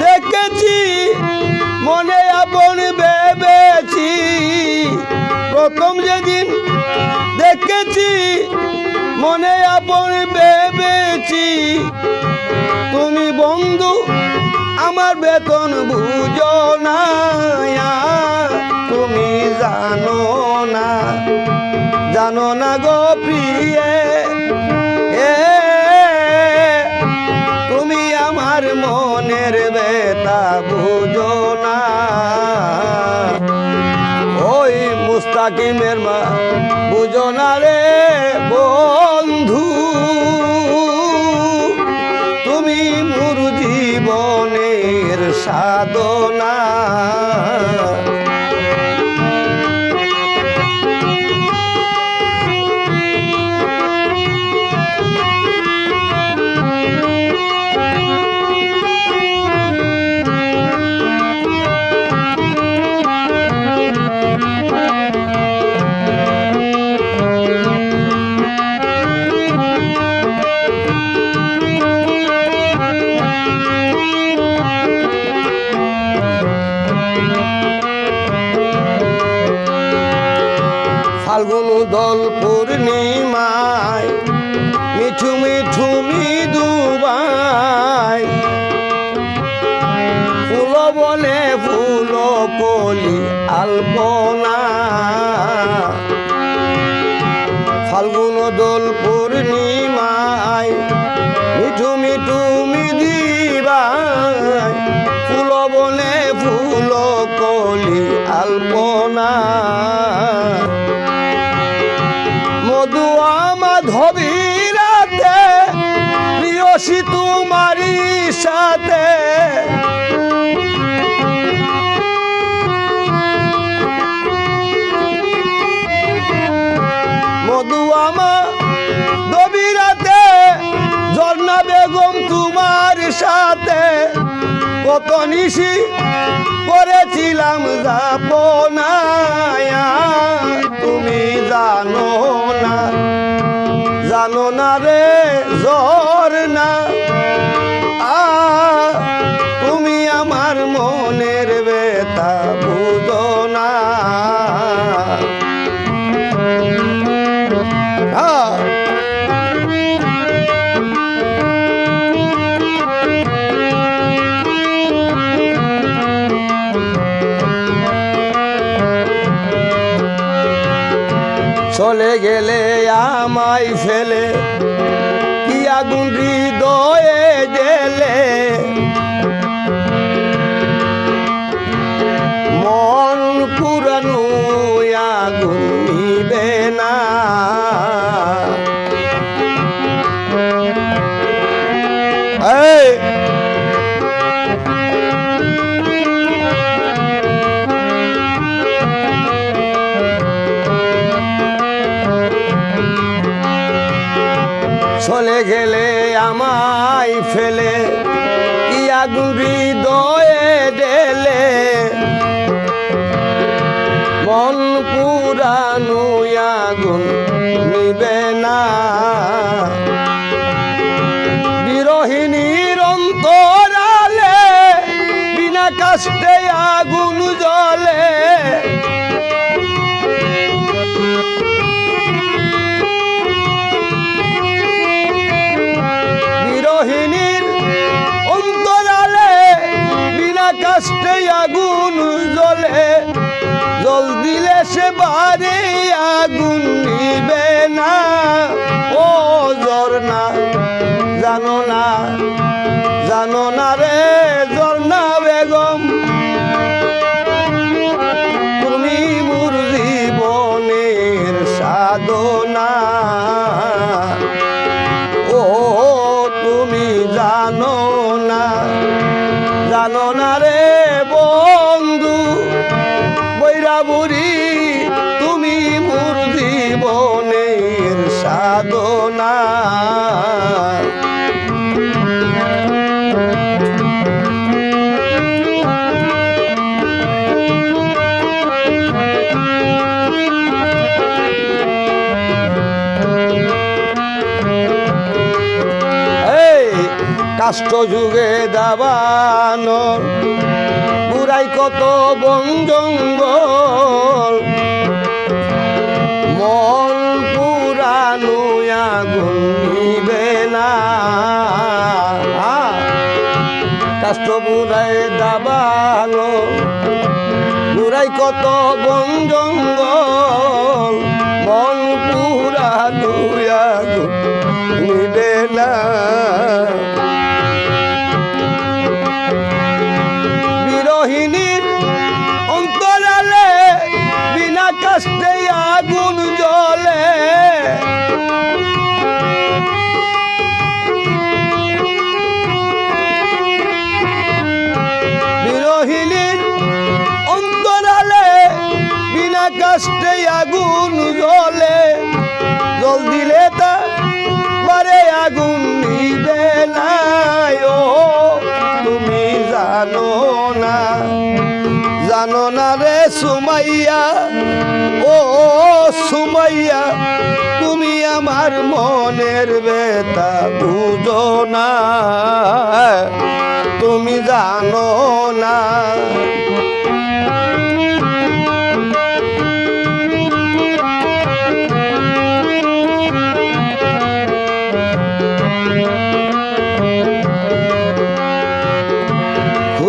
দেখেছি মনে আপন ভেবেছি, প্রথম যেদিন দেখেছি মনে আপন ভেবেছি, তুমি বন্ধু আমার বেতন বুঝো না, তুমি জানো না, জানো না গো প্রিয়ে, তুমি আমার মনের ব্যথা বুঝো না। ওই মুস্তাকিমের মা বুঝো না রে বন্ধু, তুমি মোর জীবনের সাধনা। ফাল্গুন দোল পূর্ণিমায় মিঠু মিঠু মৃদুবাই, ফুল বলে ফুল কলি আলপনা। ফাল্গুন দোল পূর্ণিমায় মিঠু মিঠু মৃদুবাই, ফুল বলে ফুল কলি আলপনা। মধুয়া মাধবীরাতে প্রিয়সী তোমারি সাথে, মধুয়া মাধবীরাতে ঝর্ণা বেগম তোমার সাথে, কত নিশি করেছিলাম যাপনা, তুমি জানো না, জানো না রে ঝর্ণা, তুমি আমার মনের ব্যথা বুঝো না। চলে গেলে আমায় ফেলে কি আগুন হৃদয়ে জেলে, মন পুরানো আগুন নিবে না। চলে গেলে আমায় ফেলে কি আগুন হৃদয়ে ঢেলে, মন পুরানো আগুন নিবে না। বিরহিণীর অন্তরালে বিনা কষ্টে আগুন জ্বলে, বিরহিণীর অন্তরালে বিনা কষ্টে আগুন জ্বলে, জল দিলে সে বারে আগুন নিবে না। ও ঝর্ণা জানো না, জানো না রে ঝর্ণা বেগম, তুমি মোর জীবনের সাধনা। ও তুমি জানো না, জানো না রে বন্ধু, বৈরা বুড়ি তুমি মোর জীবনের সাধনা। কাষ্ঠ যুগে দাবানো পুরাই কত বন জঙ্গল মন পুরানো আগুন নিবে না কাষ্ঠ পুরাই দাবানো পুরাই কত বন জঙ্গল মন পুরানো আগুন নিবে না বিরহিণীর অন্তরালে বিনা কাষ্ঠে আগুন জ্বলে বিরহিণীর অন্তরালে বিনা কাষ্ঠে আগুন জ্বলে জল দিলে তা বারে আগুন নিবে না ও তুমি জানো না রে সুমাইয়া ও সুমাইয়া তুমি আমার মনের ব্যথা বুঝো না তুমি জানো না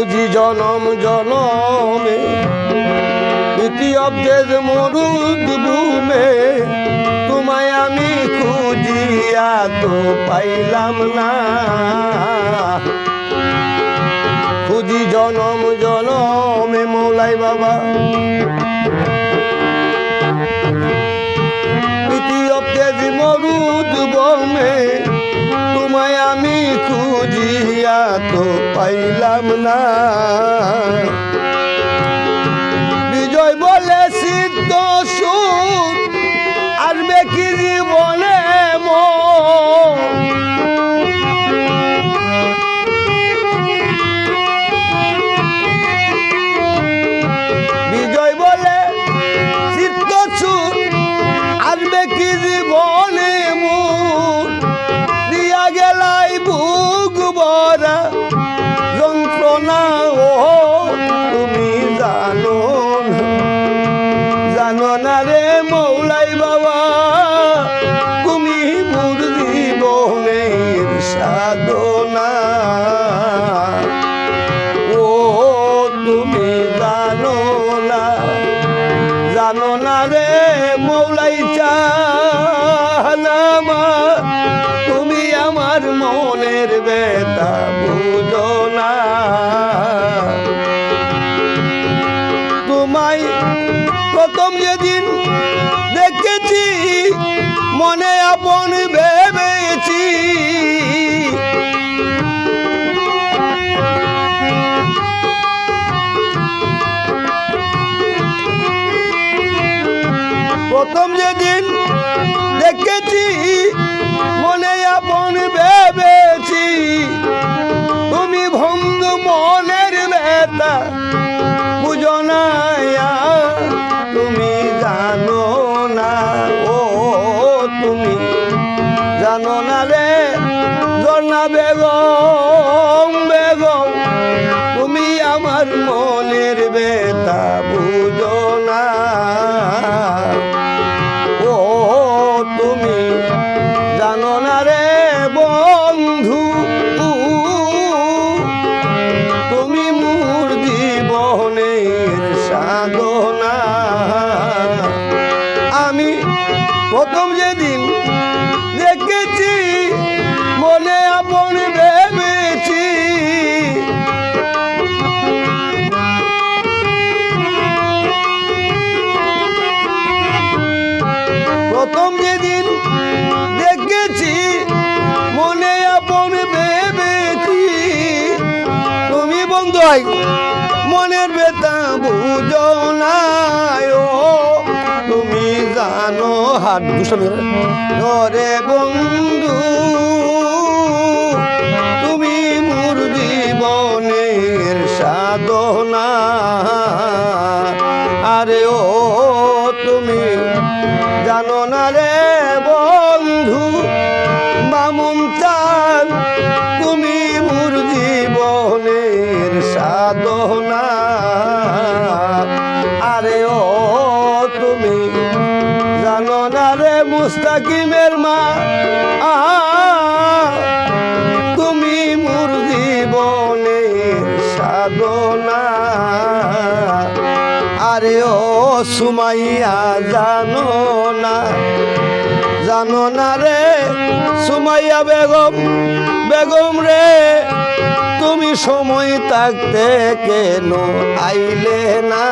খুঁজি জনম জনমে ইতি অব্দেশ মরুদ ভূমে তোমায় আমি খুঁজিয়া তো পাইলাম না খুঁজি জনম জনমে মৌলাই বাবা ইতি অব্দেশ মরুদ ভূমে তোমায় আমি খুঁজিয়া তো পাইলাম না বিজয় বলে সিদ্ধ সুর আসবে কি জীবনে বিজয় বলে সিদ্ধ সুর আসবে কি জীবনে দিয়া গেলাই বুক ভরা যন্ত্রণা ও তুমি জানো না রে মৌলাই বাবা তুমি মোর জীবনের সাধনা ও তুমি জানো না রে মৌলাই চানামা তুমি আমার মনের ব্যথা বুঝো না তোমায় প্রথম যেদিন দেখেছি মনে আপন ভেবেছি প্রথম যেদিন দেখেছি মনে আপন ভেবেছি তুমি বন্ধু মনের ব্যথা বুঝো না তুমি জানো না ও তুমি জানো না রে জনা বেগম তুমি আমার মনের ব্যথা বুঝো না ও তুমি জানো না রে বন্ধু তুমি মোর জীবনের সাধনা আমি প্রথম যেদিন দেখেছি মনে আপন ভেবেছি প্রথম যেদিন দেখেছি মনে আপন ভেবেছি তুমি বন্ধু মনের ব্যথা বুঝো না ও তুমি জানো হাত রে বন্ধু তুমি মোর জীবনের সাধনা আরে ও তুমি জানো না রে বন্ধু বামুন চাল তুমি জীবনের সাধনা। আরে ও তুমি জানো না রে মুস্তাকিমের মা, তুমি মোর জীবনের সাধনা। আরে ও সুমাইয়া জানো না, জানো না রে সুমাইয়া বেগম, বেগম রে তুমি সময় থাকতে কেন আইলে না?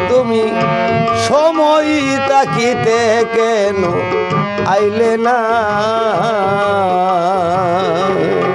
তুমি সময় তাকিতে কেন আইলে না?